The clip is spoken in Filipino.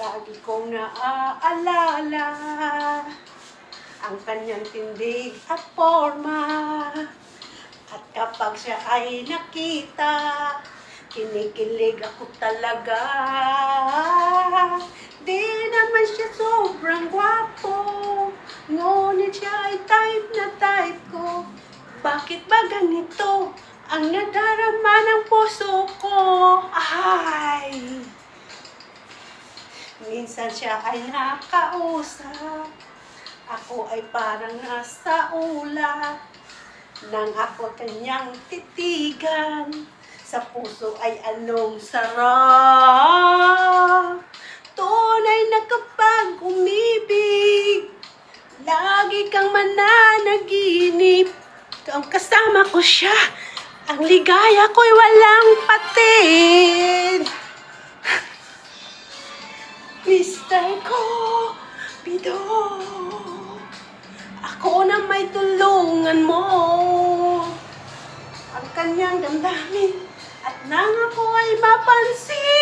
Lagi kong naaalala ang kanyang tindig at forma. At kapag siya ay nakita, kinikilig ako talaga. Di naman siya sobrang gwapo, ngunit siya ay type na type ko. Bakit ba ganito ang nadarama ng puso ko? Ay! Minsan siya ay nakausap, ako ay parang nasa ulat. Nang ako kanyang titigan, sa puso ay anong sarap. Tunay na kapag umibig, lagi kang mananaginip. Ang kasama ko siya, ang ligaya ko'y walang patid. Mr. Cupido, ako na may tulungan mo. Ang kanyang damdamin at nang ako ay mapansin.